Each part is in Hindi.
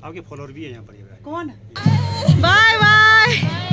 आपके फॉलोअर भी है यहाँ पर। कौन? Bye bye.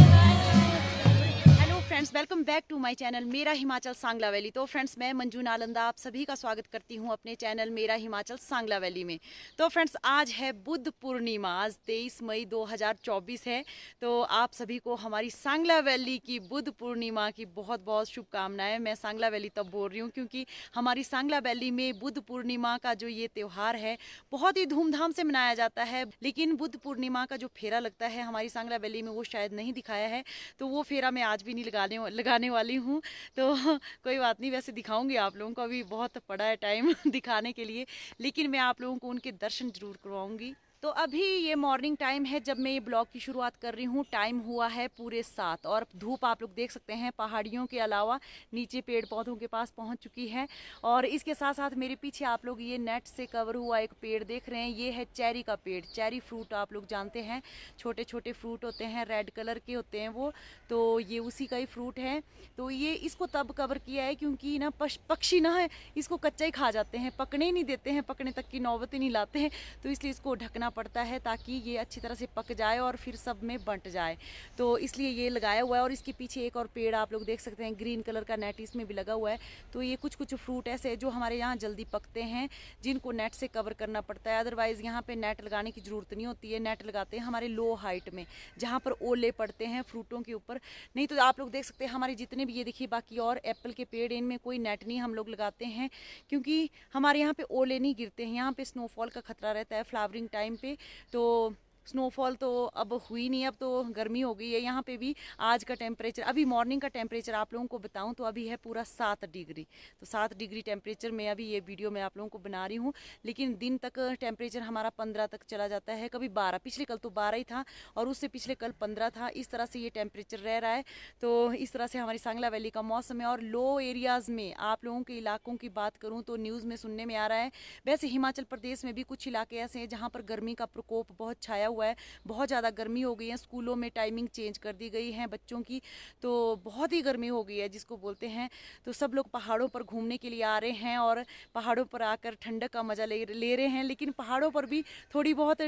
Friends, welcome back to my channel मेरा हिमाचल सांगला वैली। तो फ्रेंड्स, मैं मंजू नालंदा आप सभी का स्वागत करती हूं अपने चैनल मेरा हिमाचल सांगला वैली में। तो फ्रेंड्स, आज है बुद्ध पूर्णिमा, आज 23 मई 2024 है। तो आप सभी को हमारी सांगला वैली की बुद्ध पूर्णिमा की बहुत बहुत शुभकामनाएं। मैं सांगला वैली तब बोल रही हूँ क्योंकि हमारी सांगला वैली में बुद्ध पूर्णिमा का जो ये त्यौहार है बहुत ही धूमधाम से मनाया जाता है। लेकिन बुद्ध पूर्णिमा का जो फेरा लगता है हमारी सांगला वैली में वो शायद नहीं दिखाया है, तो वो फेरा मैं आज भी नहीं लगाने वाली हूँ। तो कोई बात नहीं, वैसे दिखाऊंगी आप लोगों को, अभी बहुत पड़ा है टाइम दिखाने के लिए, लेकिन मैं आप लोगों को उनके दर्शन जरूर करवाऊंगी। तो अभी ये मॉर्निंग टाइम है जब मैं ये ब्लॉग की शुरुआत कर रही हूँ। टाइम हुआ है पूरे 7 और धूप आप लोग देख सकते हैं पहाड़ियों के अलावा नीचे पेड़ पौधों के पास पहुँच चुकी है। और इसके साथ साथ मेरे पीछे आप लोग ये नेट से कवर हुआ एक पेड़ देख रहे हैं, ये है चेरी का पेड़। चेरी फ्रूट आप लोग जानते हैं, छोटे छोटे फ्रूट होते हैं, रेड कलर के होते हैं वो, तो ये उसी का ही फ्रूट है। तो ये इसको तब कवर किया है क्योंकि ना पक्षी ना है इसको कच्चा ही खा जाते हैं, पकने ही नहीं देते हैं, पकने तक की नौबत ही नहीं लाते हैं। तो इसलिए इसको ढकना पड़ता है ताकि ये अच्छी तरह से पक जाए और फिर सब में बंट जाए। तो इसलिए ये लगाया हुआ है। और इसके पीछे एक और पेड़ आप लोग देख सकते हैं, ग्रीन कलर का नेट इसमें भी लगा हुआ है। तो ये कुछ कुछ फ्रूट ऐसे जो हमारे यहाँ जल्दी पकते हैं, जिनको नेट से कवर करना पड़ता है। अदरवाइज यहाँ पे नेट लगाने की जरूरत नहीं होती है। नेट लगाते हैं हमारे लो हाइट में, जहाँ पर ओले पड़ते हैं फ्रूटों के ऊपर। नहीं तो आप लोग देख सकते हैं हमारे जितने भी ये देखिए बाकी और एप्पल के पेड़, इनमें कोई नेट नहीं हम लोग लगाते हैं क्योंकि हमारे यहाँ पे ओले नहीं गिरते हैं। यहाँ पे स्नोफॉल का खतरा रहता है फ्लावरिंग टाइम पे। तो स्नोफॉल तो अब हुई नहीं, अब तो गर्मी हो गई है। यहाँ पे भी आज का टेम्परेचर, अभी मॉर्निंग का टेम्परेचर आप लोगों को बताऊं तो अभी है पूरा 7 डिग्री। तो 7 डिग्री टेम्परेचर में अभी ये वीडियो मैं आप लोगों को बना रही हूँ। लेकिन दिन तक टेम्परेचर हमारा 15 तक चला जाता है, कभी 12, पिछले कल तो 12 ही था और उससे पिछले कल 15 था। इस तरह से ये टेम्परेचर रह रहा है। तो इस तरह से हमारी सांगला वैली का मौसम है। और लो एरियाज़ में आप लोगों के इलाकों की बात करूँ तो न्यूज़ में सुनने में आ रहा है, वैसे हिमाचल प्रदेश में भी कुछ इलाके ऐसे हैं जहाँ पर गर्मी का प्रकोप बहुत छाया हुआ है, बहुत ज़्यादा गर्मी हो गई है। स्कूलों में टाइमिंग चेंज कर दी गई है बच्चों की, तो बहुत ही गर्मी हो गई है जिसको बोलते हैं। तो सब लोग पहाड़ों पर घूमने के लिए आ रहे हैं और पहाड़ों पर आकर ठंडक का मज़ा ले रहे हैं। लेकिन पहाड़ों पर भी थोड़ी बहुत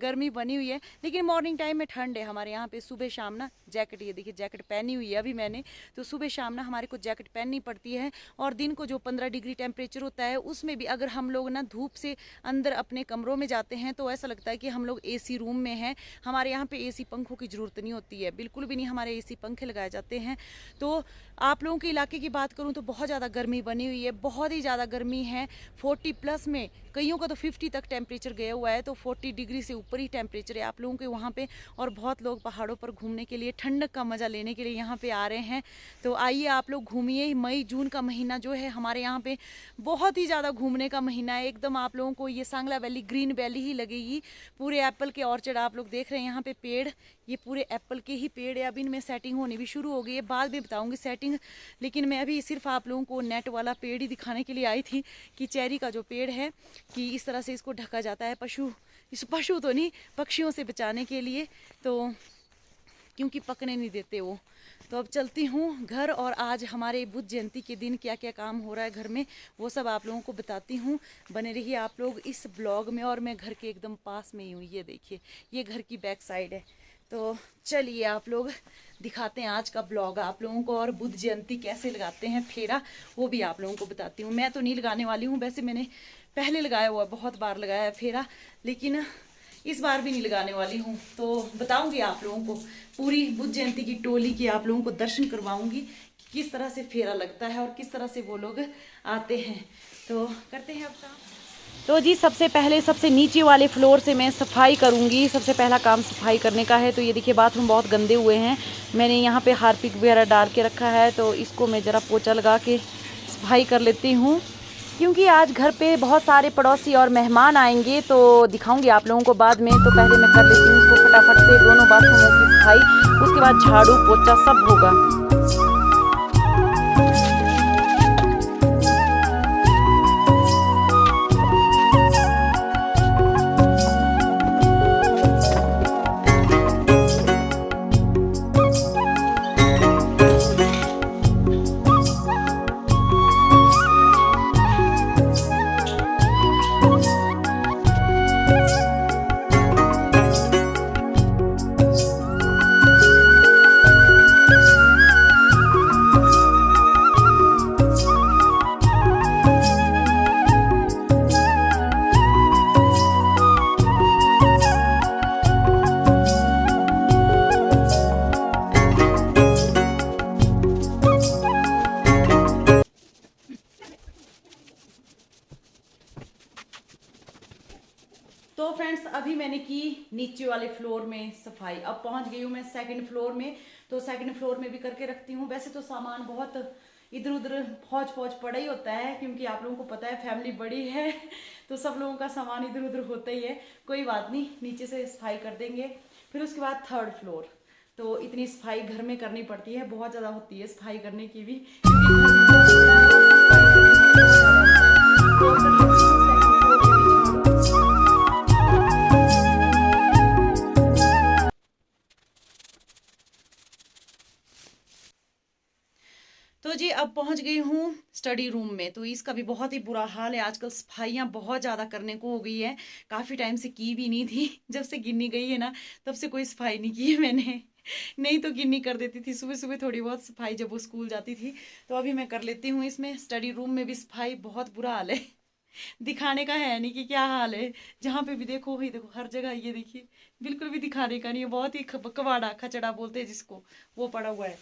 गर्मी बनी हुई है। लेकिन मॉर्निंग टाइम में ठंड है हमारे यहाँ पे। सुबह शाम ना जैकेट, ये देखिए जैकेट पहनी हुई है अभी मैंने, तो सुबह शाम ना हमारे को जैकेट पहननी पड़ती है। और दिन को जो 15 डिग्री टेम्परेचर होता है उसमें भी अगर हम लोग ना धूप से अंदर अपने कमरों में जाते हैं तो ऐसा लगता है कि हम लोग एसी रूम में हैं। हमारे यहाँ पे एसी पंखों की ज़रूरत नहीं होती है, बिल्कुल भी नहीं, हमारे एसी पंखे लगाए जाते हैं। तो आप लोगों के इलाके की बात करूँ तो बहुत ज़्यादा गर्मी बनी हुई है, बहुत ही ज़्यादा गर्मी है। 40 प्लस में, कईयों का तो 50 तक टेम्परेचर गया हुआ है। तो 40 डिग्री से ऊपर ही टेम्परेचर है आप लोगों के वहाँ पे। और बहुत लोग पहाड़ों पर घूमने के लिए, ठंडक का मज़ा लेने के लिए यहाँ पे आ रहे हैं। तो आइए आप लोग घूमिए। मई जून का महीना जो है हमारे यहाँ पे बहुत ही ज़्यादा घूमने का महीना है। एकदम आप लोगों को ये सांगला वैली ग्रीन वैली ही लगेगी। पूरे एप्पल के ऑर्चर्ड आप लोग देख रहे हैं यहाँ पे पेड़, ये पूरे एप्पल के ही पेड़ है। अब इनमें सेटिंग होनी भी शुरू हो गई है, बाद में बताऊंगी सेटिंग। लेकिन मैं अभी सिर्फ आप लोगों को नेट वाला पेड़ ही दिखाने के लिए आई थी कि चेरी का जो पेड़ है कि इस तरह से इसको ढका जाता है पशु तो नहीं, पक्षियों से बचाने के लिए, तो क्योंकि पकने नहीं देते वो। तो अब चलती हूँ घर और आज हमारे बुद्ध जयंती के दिन क्या क्या काम हो रहा है घर में वो सब आप लोगों को बताती हूँ। बने रहिए आप लोग इस ब्लॉग में। और मैं घर के एकदम पास में ही हूँ, ये देखिए ये घर की बैक साइड है। तो चलिए आप लोग दिखाते हैं आज का ब्लॉग आप लोगों को। और बुद्ध जयंती कैसे लगाते हैं फेरा वो भी आप लोगों को बताती हूँ। मैं तो नहीं लगाने वाली हूँ, वैसे मैंने पहले लगाया हुआ, बहुत बार लगाया है फेरा, लेकिन इस बार भी नहीं लगाने वाली हूँ। तो बताऊंगी आप लोगों को पूरी बुद्ध जयंती की टोली की आप लोगों को दर्शन करवाऊंगी कि किस तरह से फेरा लगता है और किस तरह से वो लोग आते हैं। तो करते हैं अब काम। तो जी सबसे पहले सबसे नीचे वाले फ्लोर से मैं सफाई करूंगी। सबसे पहला काम सफाई करने का है। तो ये देखिए बाथरूम बहुत गंदे हुए हैं, मैंने यहाँ पे हार्पिक वगैरह डाल के रखा है। तो इसको मैं ज़रा पोछा लगा के सफाई कर लेती हूँ क्योंकि आज घर पे बहुत सारे पड़ोसी और मेहमान आएंगे। तो दिखाऊंगी आप लोगों को बाद में। तो पहले मैं कर लेती हूँ इसको फटाफट से दोनों बाथरूमों की सफाई, उसके बाद झाड़ू पोछा सब होगा। तो फ्रेंड्स अभी मैंने की नीचे वाले फ्लोर में सफाई, अब पहुंच गई हूँ मैं सेकंड फ्लोर में। तो सेकंड फ्लोर में भी करके रखती हूँ। वैसे तो सामान बहुत इधर उधर फौज फौज पड़ा ही होता है, क्योंकि आप लोगों को पता है फैमिली बड़ी है तो सब लोगों का सामान इधर उधर होता ही है। कोई बात नहीं, नीचे से सफाई कर देंगे। फिर उसके बाद थर्ड फ्लोर, तो इतनी सफाई घर में करनी पड़ती है, बहुत ज़्यादा होती है सफाई करने की भी, क्योंकि घर में बहुत बड़ा है और सफाई करने में बहुत ज़्यादा होता है। तो कर लेती हूँ सेकंड फ्लोर में भी झाड़ू। तो जी अब पहुंच गई हूँ स्टडी रूम में। तो इसका भी बहुत ही बुरा हाल है, आजकल सफाइयाँ बहुत ज़्यादा करने को हो गई है। काफ़ी टाइम से की भी नहीं थी, जब से गिन्नी गई है ना तब से कोई सफाई नहीं की है मैंने। नहीं तो गिन्नी कर देती थी सुबह सुबह थोड़ी बहुत सफाई जब वो स्कूल जाती थी। तो अभी मैं कर लेती हूँ इसमें। स्टडी रूम में भी सफाई, बहुत बुरा हाल है। दिखाने का है नहीं कि क्या हाल है, जहाँ पे भी देखो वही देखो, हर जगह ये देखिए, बिल्कुल भी दिखाने का नहीं है। बहुत ही कबाड़ा खचड़ा बोलते हैं जिसको, वो पड़ा हुआ है।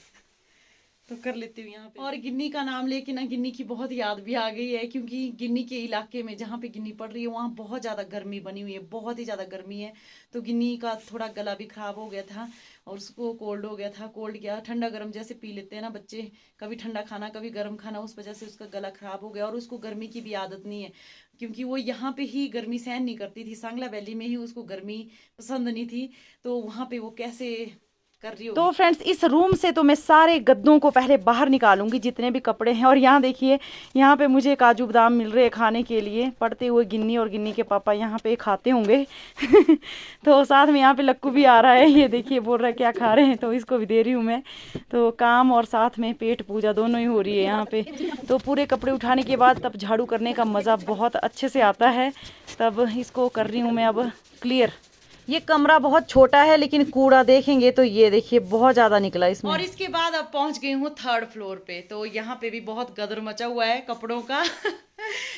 तो कर लेती हूँ यहाँ पे। और गिन्नी का नाम लेके ना गिन्नी की बहुत याद भी आ गई है, क्योंकि गिन्नी के इलाके में जहाँ पे गिन्नी पड़ रही है वहाँ बहुत ज़्यादा गर्मी बनी हुई है, बहुत ही ज़्यादा गर्मी है। तो गिन्नी का थोड़ा गला भी खराब हो गया था और उसको कोल्ड हो गया था। कोल्ड क्या, ठंडा गर्म जैसे पी लेते हैं ना बच्चे, कभी ठंडा खाना कभी गर्म खाना, उस वजह से उसका गला खराब हो गया। और उसको गर्मी की भी आदत नहीं है, क्योंकि वो यहाँ पे ही गर्मी सहन नहीं करती थी। सांगला वैली में ही उसको गर्मी पसंद नहीं थी, तो वहाँ पे वो कैसे कर रही होगी। तो फ्रेंड्स इस रूम से तो मैं सारे गद्दों को पहले बाहर निकालूंगी, जितने भी कपड़े हैं। और यहाँ देखिए, यहाँ पे मुझे काजू बादाम मिल रहे हैं खाने के लिए, पड़ते हुए गिन्नी और गिन्नी के पापा यहाँ पे खाते होंगे। तो साथ में यहाँ पे लक्कू भी आ रहा है, ये देखिए बोल रहा है क्या खा रहे हैं, तो इसको भी दे रही हूँ मैं। तो काम और साथ में पेट पूजा दोनों ही हो रही है यहाँ पे। तो पूरे कपड़े उठाने के बाद तब झाड़ू करने का मज़ा बहुत अच्छे से आता है, तब इसको कर रही हूँ मैं अब क्लियर। ये कमरा बहुत छोटा है, लेकिन कूड़ा देखेंगे तो ये देखिए बहुत ज़्यादा निकला इसमें। और इसके बाद अब पहुंच गई हूँ थर्ड फ्लोर पे। तो यहाँ पे भी बहुत गदर मचा हुआ है कपड़ों का।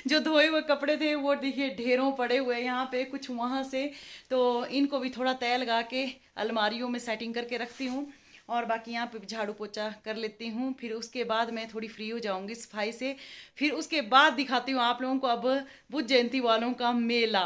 जो धोए हुए कपड़े थे वो देखिए ढेरों पड़े हुए हैं यहाँ पे, कुछ वहाँ से। तो इनको भी थोड़ा तय लगा के अलमारियों में सेटिंग करके रखती हूँ, और बाकी यहाँ पे झाड़ू पोछा कर लेती हूँ। फिर उसके बाद मैं थोड़ी फ्री हो जाऊंगी सफाई से। फिर उसके बाद दिखाती हूँ आप लोगों को अब बुद्ध जयंती वालों का मेला।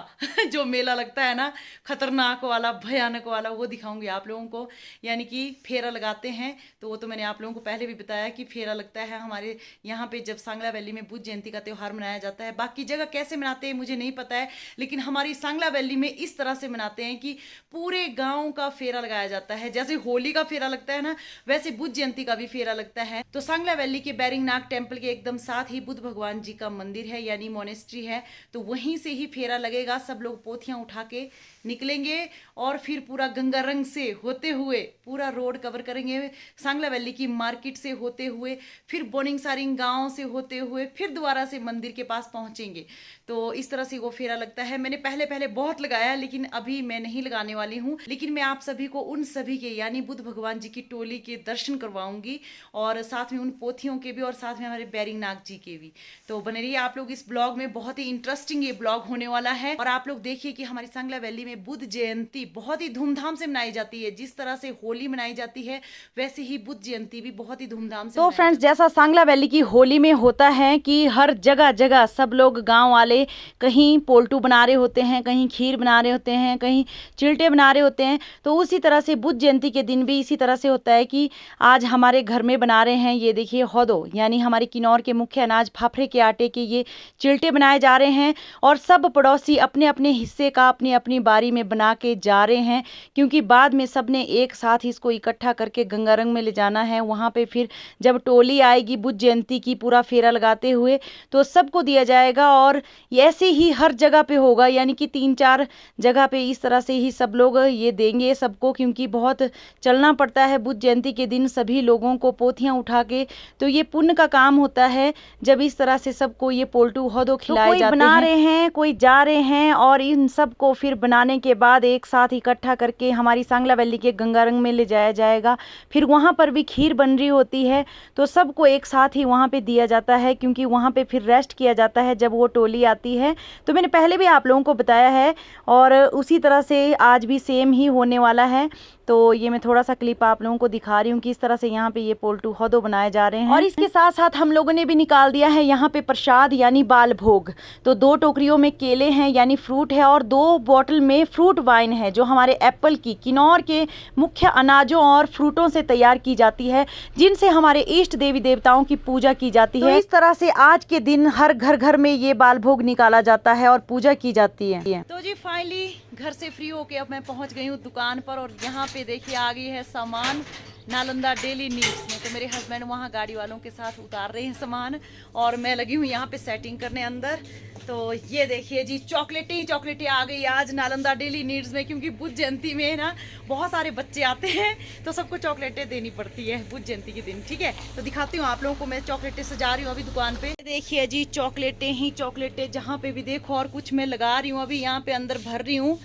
जो मेला लगता है ना, खतरनाक वाला भयानक वाला, वो दिखाऊंगी आप लोगों को। यानी कि फेरा लगाते हैं, तो वो तो मैंने आप लोगों को पहले भी बताया कि फेरा लगता है हमारे यहाँ पे जब सांगला वैली में बुद्ध जयंती का त्यौहार मनाया जाता है। बाकी जगह कैसे मनाते हैं मुझे नहीं पता है, लेकिन हमारी सांगला वैली में इस तरह से मनाते हैं कि पूरे गाँव का फेरा लगाया जाता है। जैसे होली का फेरा लगता है ना, वैसे बुद्ध जयंती का भी फेरा लगता है। तो सांगला वैली के बैरिंगनाग टेम्पल के एकदम साथ ही बुद्ध भगवान जी का मंदिर है, यानी मोनेस्ट्री है। तो वहीं से ही फेरा लगेगा। सब लोग पोथियां उठा के निकलेंगे और फिर पूरा गंगा रंग से होते हुए पूरा रोड कवर करेंगे, सांगला वैली की मार्केट से होते हुए, फिर बोनिंग सारिंग गांव से होते हुए, फिर दोबारा से मंदिर के पास पहुंचेंगे। तो इस तरह से वो फेरा लगता है। मैंने पहले पहले बहुत लगाया, लेकिन अभी मैं नहीं लगाने वाली हूँ। लेकिन मैं आप सभी को उन सभी के यानी बुद्ध भगवान जी की टोली के दर्शन करवाऊंगी, और साथ में उन पोथियों के भी, और साथ में हमारे बैरिंगनाग जी के भी। तो बने रहिए आप लोग इस ब्लॉग में, बहुत ही इंटरेस्टिंग ये ब्लॉग होने वाला है। और आप लोग देखिए कि हमारी सांगला वैली में बुद्ध जयंती बहुत ही धूमधाम से मनाई जाती है। जिस तरह से होली मनाई जाती है, वैसे ही बुद्ध जयंती भी बहुत ही धूमधाम से। तो फ्रेंड्स जैसा सांगला वैली की होली में होता है कि हर जगह जगह सब लोग गाँव वाले कहीं पोल्टू बना रहे होते हैं, कहीं खीर बना रहे होते हैं, कहीं चिल्टे बना रहे होते हैं। तो उसी तरह से बुद्ध जयंती के दिन भी इसी तरह से होता है कि आज हमारे घर में बना रहे हैं, ये देखिए होदो यानी हमारे किन्नौर के मुख्य अनाज फाफड़े के आटे के ये चिल्टे बनाए जा रहे हैं। और सब पड़ोसी अपने अपने हिस्से का अपनी अपनी बारी में बना के जा रहे हैं, क्योंकि बाद में सब ने एक साथ इसको इकट्ठा करके गंगारंग में ले जाना है। वहाँ पे फिर जब टोली आएगी बुद्ध जयंती की पूरा फेरा लगाते हुए, तो सबको दिया जाएगा। और ऐसे ही हर जगह पे होगा, यानी कि 3-4 जगह पे इस तरह से ही सब लोग ये देंगे सबको, क्योंकि बहुत चलना पड़ता है बुद्ध जयंती के दिन सभी लोगों को पोथियां उठा के। तो ये पुण्य का काम होता है जब इस तरह से सबको ये पोल्टू होदो खिलाए जाते हैं। बना रहे हैं, कोई जा रहे हैं, और इन सबको फिर बनाने के बाद एक साथ इकट्ठा करके हमारी सांगला वैली के गंगारंग में ले जाया जाएगा। फिर वहाँ पर भी खीर बन रही होती है, तो सबको एक साथ ही वहाँ पे दिया जाता है, क्योंकि वहाँ पे फिर रेस्ट किया जाता है जब वो टोली आती जाती है। तो मैंने पहले भी आप लोगों को बताया है और उसी तरह से आज भी सेम ही होने वाला है। तो ये मैं थोड़ा सा क्लिप आप लोगों को दिखा रही हूँ किस तरह से यहाँ पे ये पोल्टू हदो बनाए जा रहे हैं। और इसके साथ साथ हम लोगों ने भी निकाल दिया है यहाँ पे प्रसाद यानी बाल भोग। तो 2 टोकरियों में केले हैं यानी फ्रूट है और 2 बॉटल में फ्रूट वाइन है जो हमारे एप्पल की किन्नौर के मुख्य अनाजों और फ्रूटों से तैयार की जाती है, जिनसे हमारे इष्ट देवी देवताओं की पूजा की जाती है। तो इस तरह से आज के दिन हर घर में ये बाल भोग निकाला जाता है और पूजा की जाती है। तो जी फाइनली घर से फ्री होके अब मैं पहुंच गई हूँ दुकान पर और यहाँ पे देखिए आ गई है सामान नालंदा डेली नीड्स में। तो मेरे हस्बैंड वहाँ गाड़ी वालों के साथ उतार रहे हैं सामान और मैं लगी हूँ यहाँ पे सेटिंग करने अंदर। तो ये देखिए जी चॉकलेटें आ गई आज नालंदा डेली नीड्स में, क्योंकि बुद्ध जयंती में ना बहुत सारे बच्चे आते हैं तो सबको चॉकलेटें देनी पड़ती है बुद्ध जयंती के दिन। ठीक है, तो दिखाती हूँ आप लोगों को, मैं चॉकलेटें सजा रही हूँ अभी दुकान पे। देखिए जी चॉकलेटें ही चॉकलेटें जहाँ पे भी देखो, और कुछ मैं लगा रही हूँ अभी यहाँ पे अंदर भर रही हूँ।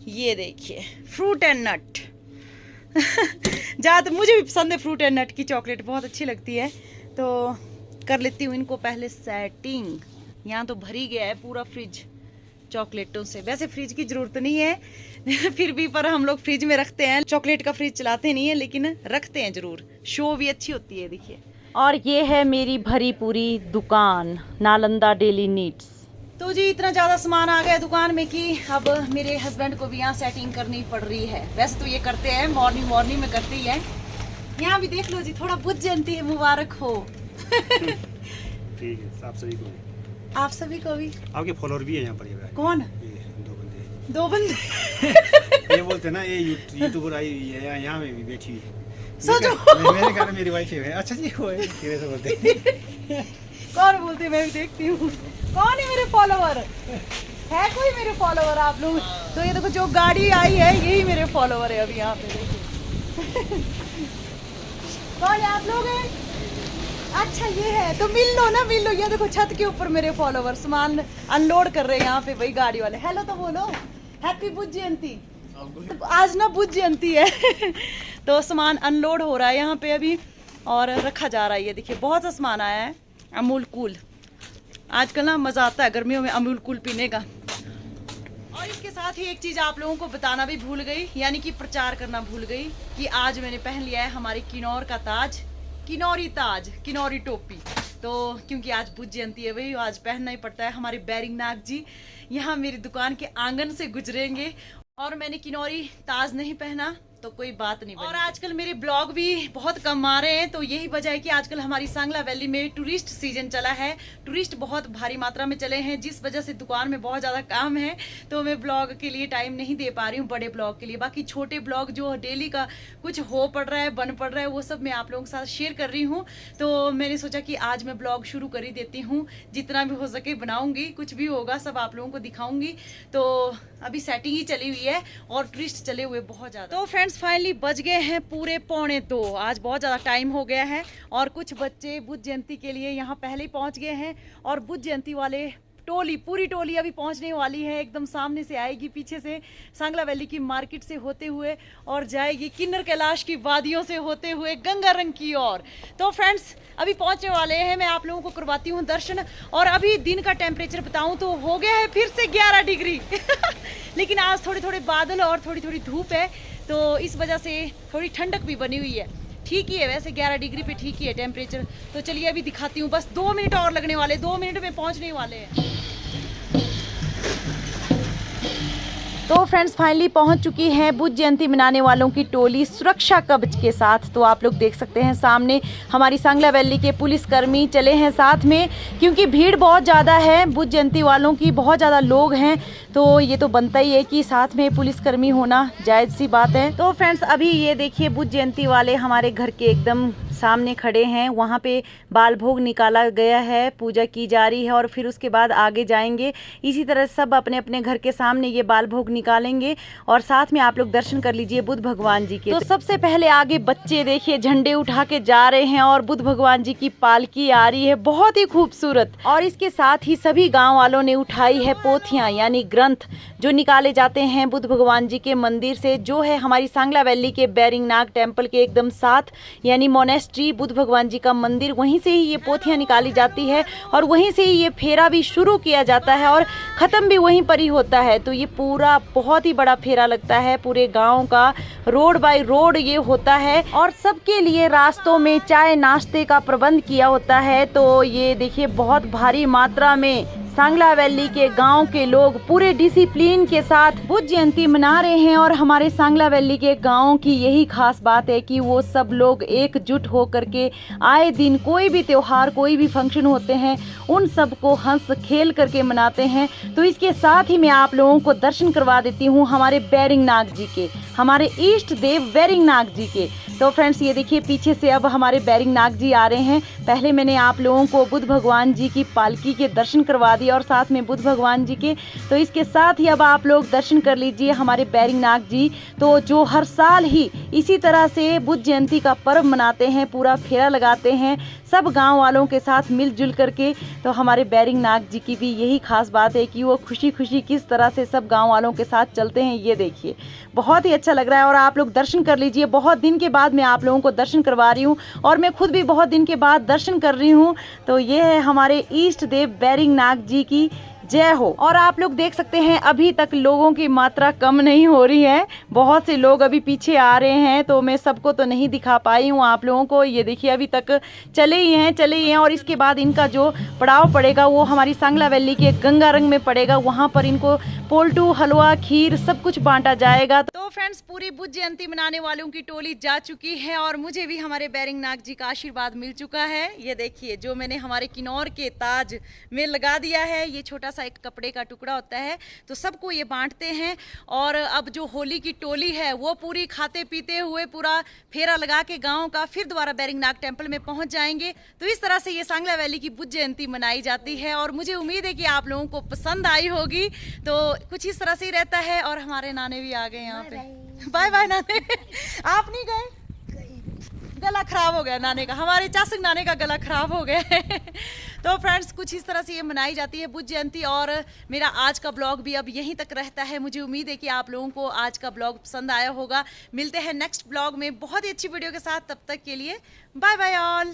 ये देखिए फ्रूट एंड नट ज़्यादा मुझे भी पसंद है, फ्रूट एंड नट की चॉकलेट बहुत अच्छी लगती है। तो कर लेती हूँ इनको पहले सेटिंग। यहाँ तो भरी गया है पूरा फ्रिज चॉकलेटों से। वैसे फ्रिज की ज़रूरत नहीं है फिर भी पर हम लोग फ्रिज में रखते हैं। चॉकलेट का फ्रिज चलाते नहीं है लेकिन रखते हैं ज़रूर, शो भी अच्छी होती है। देखिए, और ये है मेरी भरी पूरी दुकान नालंदा डेली नीड्स। तो जी इतना ज़्यादा सामान आ गया दुकान में कि अब मेरे हस्बैंड को भी यहाँ सेटिंग करनी पड़ रही है। वैसे तो ये करते हैं मॉर्निंग में करते ही है। यहाँ भी देख लो जी, थोड़ा बुद्ध जयंती है, मुबारक हो ठीक है, आप सभी को भी आपके फॉलोअर भी है यहाँ पर। ये कौन? ये 2 बंदे ये बोलते ना ये यूट्यूबर आई है यहाँ में भी बैठी हुई। सोचो मेरे घर में मेरी वाइफ है। अच्छा जी वो है कैसे बोलते कौन बोलते, मैं भी देखती हूँ कौन है मेरे फॉलोवर। है कोई मेरे फॉलोवर आप लोग? तो ये देखो जो गाड़ी आई है यही मेरे फॉलोवर है अभी यहाँ पे। देखिए कौन है आप लोग हैं? अच्छा ये है, तो मिल लो ना, मिल लो। ये देखो छत के ऊपर मेरे फॉलोवर सामान अनलोड कर रहे हैं यहाँ पे भाई गाड़ी वाले। हेलो तो बोलो, हैप्पी बुद्ध जयंती। आज ना बुद्ध जयंती है तो सामान अनलोड हो रहा है यहाँ पे अभी और रखा जा रहा है। ये देखिए बहुत सा सामान आया है। अमूल कूल आजकल ना मज़ा आता है गर्मियों में अमूल कूल पीने का। और इसके साथ ही एक चीज़ आप लोगों को बताना भी भूल गई, यानी कि प्रचार करना भूल गई कि आज मैंने पहन लिया है हमारे किन्नौर का ताज, किन्नौरी ताज, किन्नौरी टोपी। तो क्योंकि आज बुद्ध जयंती है भाई, आज पहनना ही पड़ता है। हमारे बैरिंग नाग जी यहाँ मेरी दुकान के आंगन से गुजरेंगे और मैंने किन्नौरी ताज नहीं पहना तो कोई बात नहीं। और आजकल मेरे ब्लॉग भी बहुत कम आ रहे हैं, तो यही वजह है कि आजकल हमारी सांगला वैली में टूरिस्ट सीजन चला है। टूरिस्ट बहुत भारी मात्रा में चले हैं, जिस वजह से दुकान में बहुत ज़्यादा काम है, तो मैं ब्लॉग के लिए टाइम नहीं दे पा रही हूँ, बड़े ब्लॉग के लिए। बाकी छोटे ब्लॉग जो डेली का कुछ हो पड़ रहा है, बन पड़ रहा है, वो सब मैं आप लोगों के साथ शेयर कर रही हूँ। तो मैंने सोचा कि आज मैं ब्लॉग शुरू कर ही देती हूँ, जितना भी हो सके बनाऊँगी, कुछ भी होगा सब आप लोगों को दिखाऊँगी। तो अभी सेटिंग ही चली हुई है और टूरिस्ट चले हुए बहुत ज़्यादा। तो फ्रेंड्स फाइनली बज गए हैं पूरे 1:45। आज बहुत ज़्यादा टाइम हो गया है और कुछ बच्चे बुद्ध जयंती के लिए यहाँ पहले ही पहुँच गए हैं और बुद्ध जयंती वाले पूरी टोली अभी पहुंचने वाली है। एकदम सामने से आएगी, पीछे से सांगला वैली की मार्केट से होते हुए और जाएगी किन्नर कैलाश की वादियों से होते हुए गंगारंग की ओर। तो फ्रेंड्स अभी पहुंचने वाले हैं, मैं आप लोगों को करवाती हूं दर्शन। और अभी दिन का टेम्परेचर बताऊं तो हो गया है फिर से 11 डिग्री लेकिन आज थोड़े थोड़े बादल और थोड़ी थोड़ी धूप है, तो इस वजह से थोड़ी ठंडक भी बनी हुई है। ठीक ही है वैसे 11 डिग्री पे ठीक ही है टेम्परेचर। तो चलिए अभी दिखाती हूँ, बस 2 मिनट और लगने वाले, 2 मिनट में पहुँचने वाले हैं। तो फ्रेंड्स फाइनली पहुंच चुकी है बुद्ध जयंती मनाने वालों की टोली सुरक्षा कवच के साथ। तो आप लोग देख सकते हैं सामने हमारी सांगला वैली के पुलिसकर्मी चले हैं साथ में, क्योंकि भीड़ बहुत ज़्यादा है, बुद्ध जयंती वालों की बहुत ज़्यादा लोग हैं, तो ये तो बनता ही है कि साथ में पुलिसकर्मी होना जायज़ सी बात है। तो फ्रेंड्स अभी ये देखिए बुद्ध जयंती वाले हमारे घर के एकदम सामने खड़े हैं, वहाँ पे बाल भोग निकाला गया है, पूजा की जा रही है और फिर उसके बाद आगे जाएंगे। इसी तरह सब अपने अपने घर के सामने ये बाल भोग निकालेंगे और साथ में आप लोग दर्शन कर लीजिए बुद्ध भगवान जी के। तो सबसे पहले आगे बच्चे देखिए झंडे उठा के जा रहे हैं और बुद्ध भगवान जी की पालकी आ रही है, बहुत ही खूबसूरत। और इसके साथ ही सभी गाँव वालों ने उठाई है पोथियाँ यानी ग्रंथ जो निकाले जाते हैं बुद्ध भगवान जी के मंदिर से, जो है हमारी सांगला वैली के बैरिंग नाग टेम्पल के एकदम साथ यानी मोनेस्ट्री हिस्ट्री, बुद्ध भगवान जी का मंदिर, वहीं से ही ये पोथियाँ निकाली जाती है और वहीं से ही ये फेरा भी शुरू किया जाता है और ख़त्म भी वहीं पर ही होता है। तो ये पूरा बहुत ही बड़ा फेरा लगता है, पूरे गांव का रोड बाय रोड ये होता है और सबके लिए रास्तों में चाय नाश्ते का प्रबंध किया होता है। तो ये देखिए बहुत भारी मात्रा में सांगला वैली के गांव के लोग पूरे डिसिप्लिन के साथ बुद्ध जयंती मना रहे हैं और हमारे सांगला वैली के गांव की यही खास बात है कि वो सब लोग एकजुट होकर के आए दिन कोई भी त्योहार, कोई भी फंक्शन होते हैं, उन सब को हंस खेल करके मनाते हैं। तो इसके साथ ही मैं आप लोगों को दर्शन करवा देती हूँ हमारे बैरिंग नाग जी के, हमारे इष्ट देव बैरिंग नाग जी के। तो फ्रेंड्स ये देखिए पीछे से अब हमारे बैरिंग नाग जी आ रहे हैं। पहले मैंने आप लोगों को बुद्ध भगवान जी की पालकी के दर्शन करवा दिए और साथ में बुद्ध भगवान जी के। तो इसके साथ ही अब आप लोग दर्शन कर लीजिए हमारे बैरिंग नाग जी, तो जो हर साल ही इसी तरह से बुद्ध जयंती का पर्व मनाते हैं, पूरा फेरा लगाते हैं सब गांव वालों के साथ मिलजुल करके। तो हमारे बैरिंग नाग जी की भी यही खास बात है कि वो खुशी खुशी किस तरह से सब गांव वालों के साथ चलते हैं, ये देखिए बहुत ही अच्छा लग रहा है। और आप लोग दर्शन कर लीजिए, बहुत दिन के बाद मैं आप लोगों को दर्शन करवा रही हूँ और मैं खुद भी बहुत दिन के बाद दर्शन कर रही हूँ। तो ये है हमारे इष्ट देव बैरिंग नाग जी की जय हो। और आप लोग देख सकते हैं अभी तक लोगों की मात्रा कम नहीं हो रही है, बहुत से लोग अभी पीछे आ रहे हैं, तो मैं सबको तो नहीं दिखा पाई हूँ आप लोगों को। ये देखिए अभी तक चले ही हैं और इसके बाद इनका जो पड़ाव पड़ेगा वो हमारी सांगला वैली के गंगारंग में पड़ेगा, वहाँ पर इनको पोल्टू, हलवा, खीर सब कुछ बांटा जाएगा। तो फ्रेंड्स पूरी बुद्ध जयंती मनाने वालों की टोली जा चुकी है और मुझे भी हमारे बैरिंग नाग जी का आशीर्वाद मिल चुका है। ये देखिए जो मैंने हमारे किन्नौर के ताज में लगा दिया है, ये छोटा सा एक कपड़े का टुकड़ा होता है, तो सबको ये बांटते हैं। और अब जो होली की टोली है वो पूरी खाते पीते हुए पूरा फेरा लगा के गाँव का फिर दोबारा बैरिंग नाग टेम्पल में पहुंच जाएंगे। तो इस तरह से ये सांगला वैली की बुद्ध जयंती मनाई जाती है और मुझे उम्मीद है कि आप लोगों को पसंद आई होगी। तो कुछ इस तरह से ही रहता है। और हमारे नाने भी आ गए यहाँ पे। बाय बाय नाने। आप नहीं गए? गला खराब हो गया नाने का, हमारे चासक नाने का गला खराब हो गया है। तो फ्रेंड्स कुछ इस तरह से ये मनाई जाती है बुद्ध जयंती। और मेरा आज का ब्लॉग भी अब यहीं तक रहता है। मुझे उम्मीद है कि आप लोगों को आज का ब्लॉग पसंद आया होगा। मिलते हैं नेक्स्ट ब्लॉग में बहुत ही अच्छी वीडियो के साथ, तब तक के लिए बाय बाय ऑल।